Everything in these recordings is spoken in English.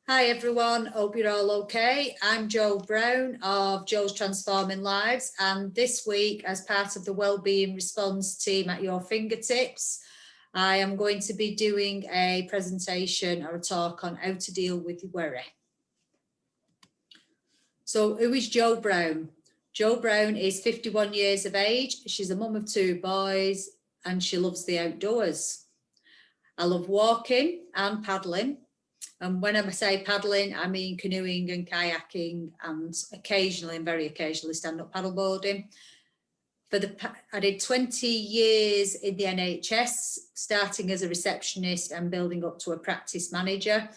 Hi everyone, hope you're all okay. I'm Jo Brown of Jo's Transforming Lives, and this week, as part of the Wellbeing Response team at your fingertips, I am going to be doing a presentation or a talk on how to deal with worry. So who is Jo Brown? Jo Brown is 51 years of age. She's a mum of 2 boys and she loves the outdoors. I love walking and paddling. And when I say paddling, I mean canoeing and kayaking and occasionally, and very occasionally, stand-up paddleboarding. I did 20 years in the NHS, starting as a receptionist and building up to a practice manager.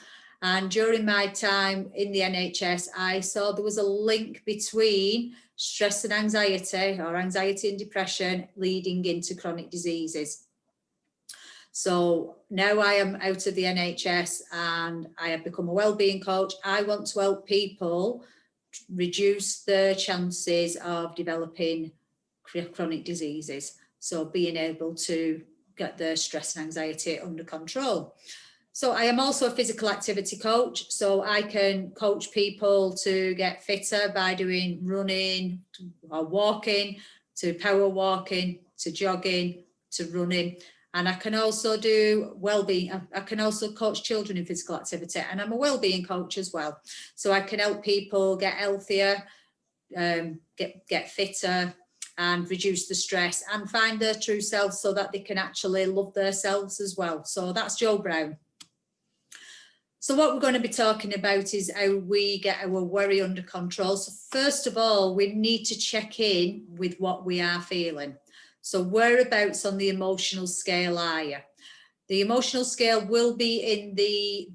And during my time in the NHS, I saw there was a link between stress and anxiety, or anxiety and depression, leading into chronic diseases. So now I am out of the NHS and I have become a wellbeing coach. I want to help people reduce the chances of developing chronic diseases. So being able to get their stress and anxiety under control. So I am also a physical activity coach. So I can coach people to get fitter by doing running or walking, to power walking, to jogging, to running. And I can also do wellbeing. I can also coach children in physical activity, and I'm a wellbeing coach as well. So I can help people get healthier, get fitter, and reduce the stress and find their true self so that they can actually love themselves as well. So that's Jo Brown. So what we're going to be talking about is how we get our worry under control. So first of all, we need to check in with what we are feeling. So whereabouts on the emotional scale are you? The emotional scale will be in the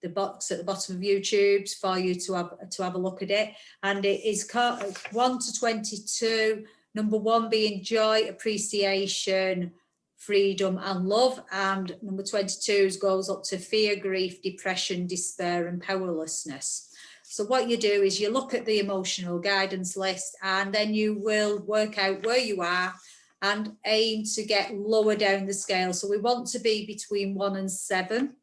box at the bottom of YouTube for you to have a look at it. And it is 1 to 22, number 1 being joy, appreciation, freedom and love. And number 22 goes up to fear, grief, depression, despair and powerlessness. So what you do is you look at the emotional guidance list and then you will work out where you are and aim to get lower down the scale. So we want to be between 1 and 7.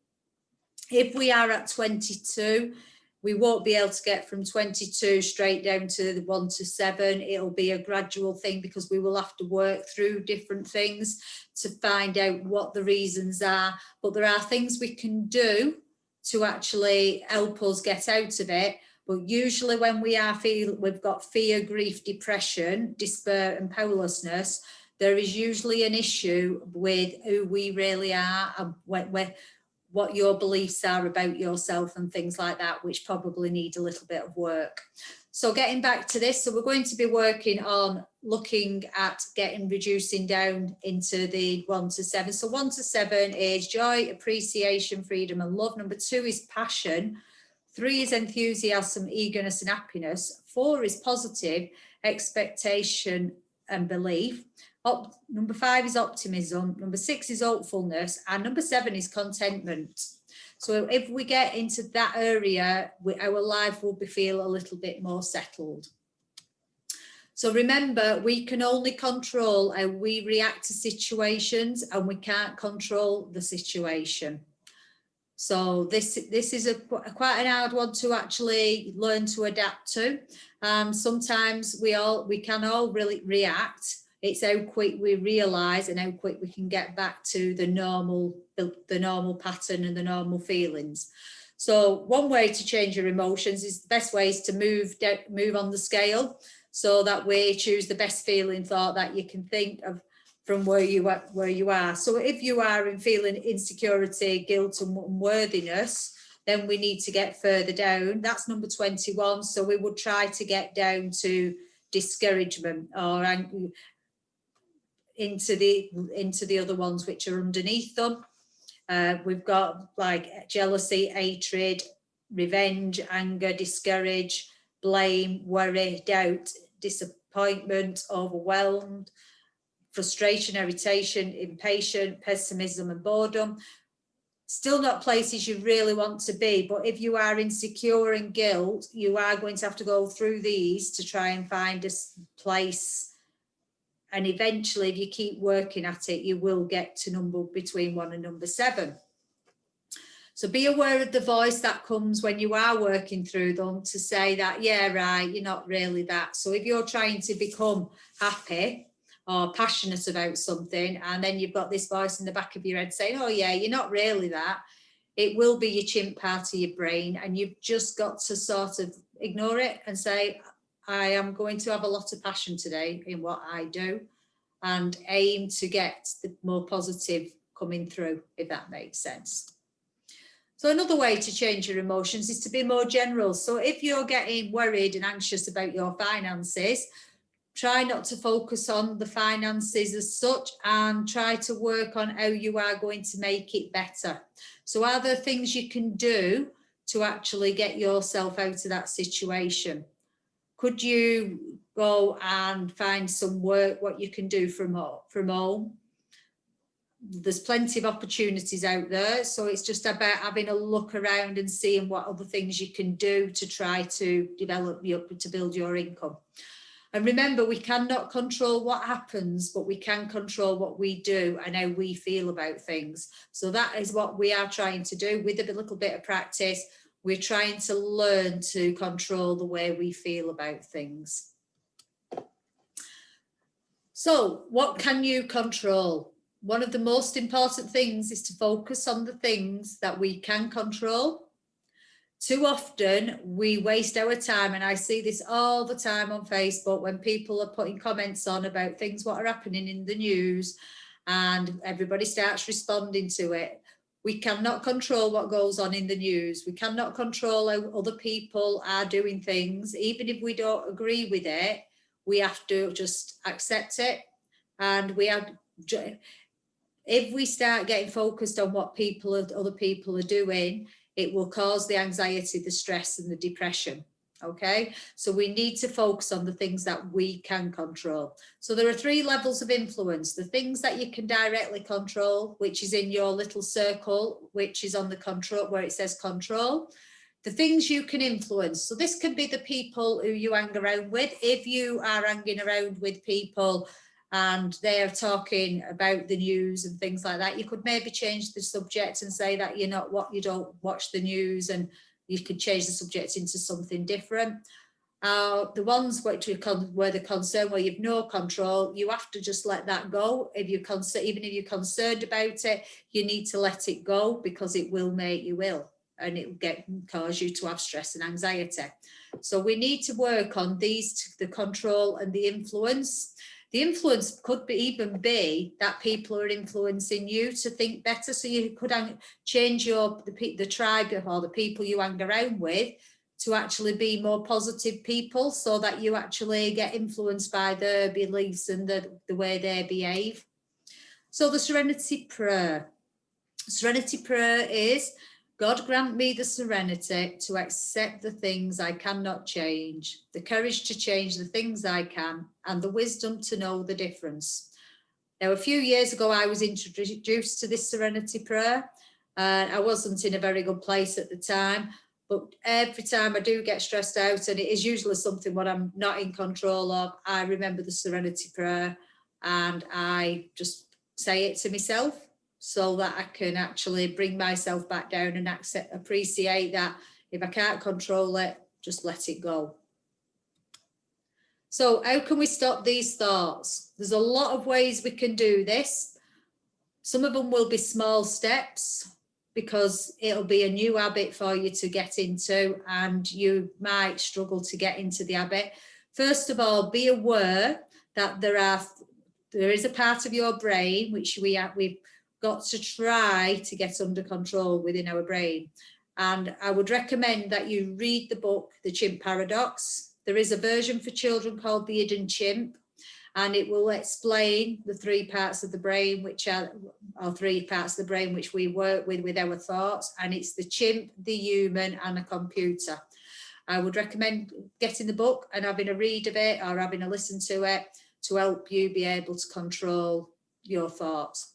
If we are at 22, we won't be able to get from 22 straight down to the 1 to 7. It'll be a gradual thing because we will have to work through different things to find out what the reasons are. But there are things we can do to actually help us get out of it. But usually when we've got fear, grief, depression, despair and powerlessness, there is usually an issue with who we really are and what your beliefs are about yourself and things like that, which probably need a little bit of work. So getting back to this, so we're going to be working on looking at reducing down into the 1 to 7. So 1 to 7 is joy, appreciation, freedom and love. Number 2 is passion. 3 is enthusiasm, eagerness and happiness. 4 is positive, expectation and belief. Number 5 is optimism. Number 6 is hopefulness. And number 7 is contentment. So if we get into that area, our life will feel a little bit more settled. So remember, we can only control how we react to situations and we can't control the situation. So this is quite an hard one to actually learn to adapt to. Sometimes we can all really react. It's how quick we realise and how quick we can get back to the normal pattern and the normal feelings. So one way to change your emotions is the best way is to move on the scale. So that way choose the best feeling thought that you can think of from where you are. So if you are feeling insecurity, guilt and unworthiness, then we need to get further down. That's number 21. So we would try to get down to discouragement or into the other ones which are underneath them. We've got like jealousy, hatred, revenge, anger, discourage, blame, worry, doubt, disappointment, overwhelmed, frustration, irritation, impatient, pessimism and boredom. Still not places you really want to be, but if you are insecure and guilt, you are going to have to go through these to try and find a place. And eventually, if you keep working at it, you will get to between 1 and number 7. So be aware of the voice that comes when you are working through them to say that, yeah, right, you're not really that. So if you're trying to become happy or passionate about something, and then you've got this voice in the back of your head saying, oh yeah, you're not really that, it will be your chimp part of your brain, and you've just got to sort of ignore it and say, I am going to have a lot of passion today in what I do, and aim to get the more positive coming through, if that makes sense. So another way to change your emotions is to be more general. So if you're getting worried and anxious about your finances, try not to focus on the finances as such, and try to work on how you are going to make it better. So are there things you can do to actually get yourself out of that situation? Could you go and find some work, what you can do from home? There's plenty of opportunities out there, so it's just about having a look around and seeing what other things you can do to try to build your income. And remember, we cannot control what happens, but we can control what we do and how we feel about things. So that is what we are trying to do. With a little bit of practice, we're trying to learn to control the way we feel about things. So what can you control? One of the most important things is to focus on the things that we can control. Too often we waste our time, and I see this all the time on Facebook when people are putting comments on about things what are happening in the news, and everybody starts responding to it. We cannot control what goes on in the news. We cannot control how other people are doing things. Even if we don't agree with it, we have to just accept it. And we have, if we start getting focused on what other people are doing, it will cause the anxiety, the stress, and the depression. Okay, so we need to focus on the things that we can control. So there are 3 levels of influence: the things that you can directly control, which is in your little circle, which is on the control where it says control. The things you can influence. So this can be the people who you hang around with. If you are hanging around with people and they're talking about the news and things like that, you could maybe change the subject and say that you don't watch the news, and you could change the subject into something different. The ones where the concern, where you've no control, you have to just let that go. Even if you're concerned about it, you need to let it go, because it will make you ill, and it will cause you to have stress and anxiety. So we need to work on these, the control and the influence. The influence could even be that people are influencing you to think better. So you could change the tribe or the people you hang around with to actually be more positive people, so that you actually get influenced by their beliefs and the way they behave. So the Serenity Prayer. Serenity Prayer is, God grant me the serenity to accept the things I cannot change, the courage to change the things I can, and the wisdom to know the difference. Now, a few years ago, I was introduced to this Serenity Prayer, and I wasn't in a very good place at the time, but every time I do get stressed out, and it is usually something what I'm not in control of, I remember the Serenity Prayer, and I just say it to myself, so that I can actually bring myself back down and appreciate that if I can't control it, just let it go. So how can we stop these thoughts? There's a lot of ways we can do this. Some of them will be small steps, because it'll be a new habit for you to get into, and you might struggle to get into the habit. First of all, be aware that there is a part of your brain which we've got to try to get under control within our brain. And I would recommend that you read the book, The Chimp Paradox. There is a version for children called The Hidden Chimp, and it will explain the 3 parts of the brain, which are 3 parts of the brain which we work with our thoughts, and it's the chimp, the human, and a computer. I would recommend getting the book and having a read of it, or having a listen to it, to help you be able to control your thoughts.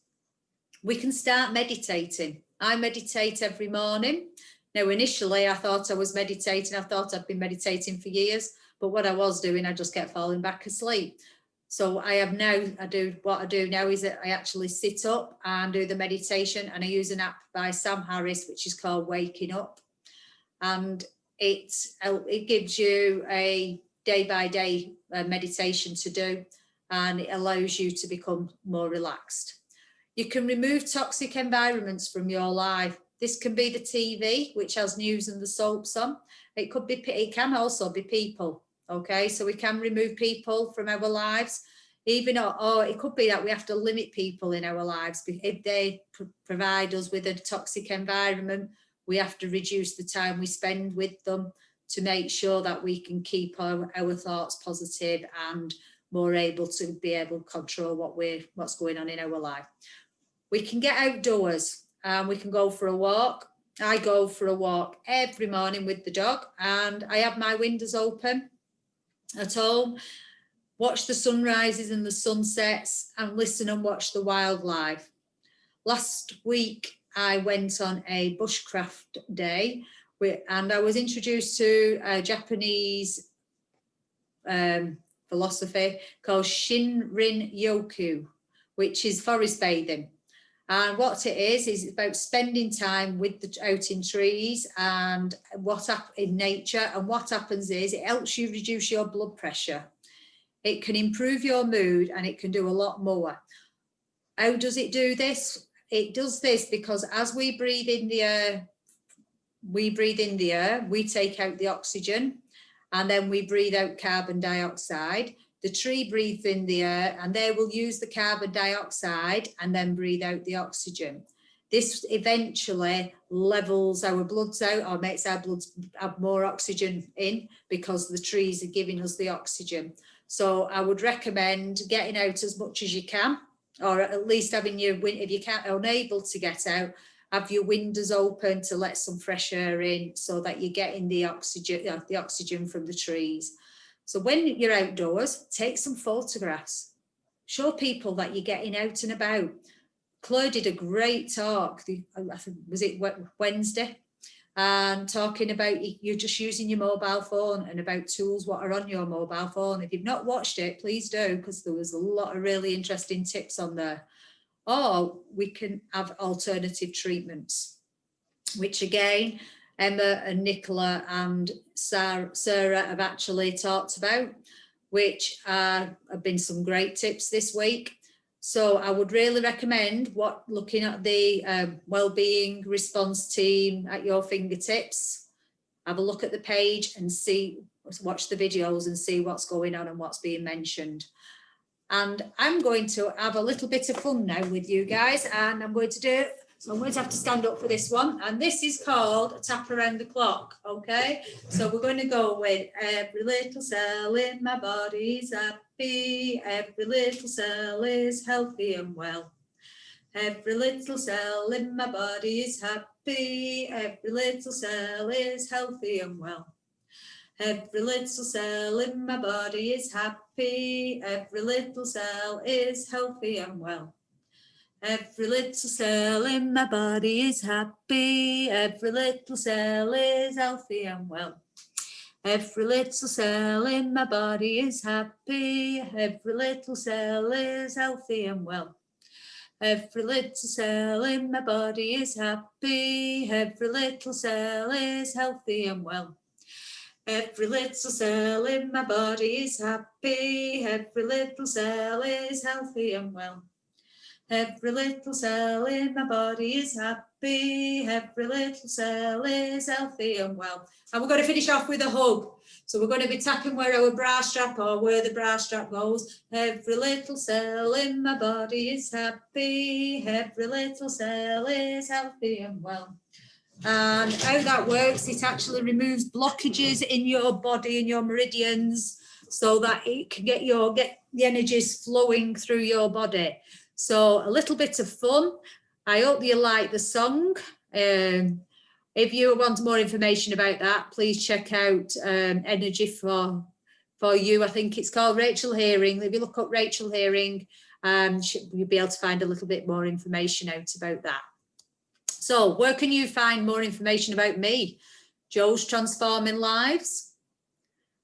We can start meditating. I meditate every morning. Now, initially, I thought I was meditating. I thought I'd been meditating for years, but what I was doing, I just kept falling back asleep. So what I do now is that I actually sit up and do the meditation, and I use an app by Sam Harris, which is called Waking Up. And it gives you a day-by-day meditation to do, and it allows you to become more relaxed. You can remove toxic environments from your life. This can be the TV, which has news and the soaps on. It can also be people. Okay, so we can remove people from our lives, or it could be that we have to limit people in our lives. If they provide us with a toxic environment, we have to reduce the time we spend with them to make sure that we can keep our thoughts positive and more able to control what's going on in our life. We can get outdoors and we can go for a walk. I go for a walk every morning with the dog, and I have my windows open at home, watch the sunrises and the sunsets, and listen and watch the wildlife. Last week, I went on a bushcraft day, and I was introduced to a Japanese philosophy called Shinrin-yoku, which is forest bathing. And what it is about spending time out in trees and in nature. And what happens is it helps you reduce your blood pressure. It can improve your mood, and it can do a lot more. How does it do this? It does this because as we breathe in the air, we take out the oxygen, and then we breathe out carbon dioxide. The tree breathes in the air, and they will use the carbon dioxide and then breathe out the oxygen. This eventually levels our bloods out, or makes our bloods have more oxygen in, because the trees are giving us the oxygen. So I would recommend getting out as much as you can, or at least having if you can't, unable to get out, have your windows open to let some fresh air in, so that you're getting the oxygen from the trees. So when you're outdoors, take some photographs. Show people that you're getting out and about. Claire did a great talk, I think, was it Wednesday? And talking about you're just using your mobile phone, and about tools what are on your mobile phone. If you've not watched it, please do, because there was a lot of really interesting tips on there. Or we can have alternative treatments, which again, Emma and Nicola and Sarah have actually talked about, which have been some great tips this week. So I would really recommend looking at the wellbeing response team at your fingertips. Have a look at the page and watch the videos and see what's going on and what's being mentioned. And I'm going to have a little bit of fun now with you guys, and I'm going to have to stand up for this one. And this is called a tap around the clock, okay? So we're going to go with every little cell in my body's happy, every little cell is healthy and well. Every little cell in my body is happy, every little cell is healthy and well. Every little cell in my body is happy, every little cell is healthy and well. Every little cell in my body is happy, every little cell is healthy and well. Every little cell in my body is happy, every little cell is healthy and well. Every little cell in my body is happy, every little cell is healthy and well. Every little cell in my body is happy, every little cell is healthy and well. Every little cell in my body is happy, every little cell is healthy and well. And we're going to finish off with a hug. So we're going to be tapping where our bra strap or where the bra strap goes. Every little cell in my body is happy, every little cell is healthy and well. And how that works, it actually removes blockages in your body and your meridians, so that it can get the energies flowing through your body. So a little bit of fun. I hope you like the song. If you want more information about that, please check out Energy for You. I think it's called Rachel Hearing. If you look up Rachel Hearing, you'll be able to find a little bit more information out about that. So where can you find more information about me? Jo's Transforming Lives.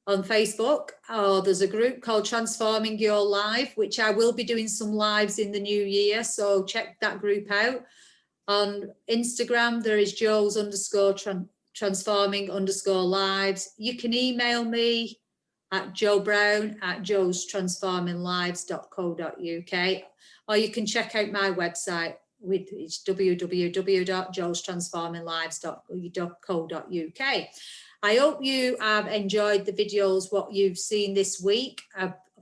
on Facebook, or there's a group called Transforming Your Life, which I will be doing some lives in the new year. So check that group out. On Instagram, there is Joe's_transforming_lives. You can email me at joebrown@joestransforminglives.co.uk, or you can check out my website, which is www.joestransforminglives.co.uk. I hope you have enjoyed the videos, what you've seen this week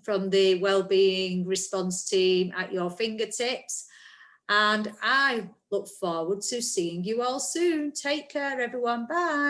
from the Wellbeing Response team at your fingertips. And I look forward to seeing you all soon. Take care, everyone. Bye.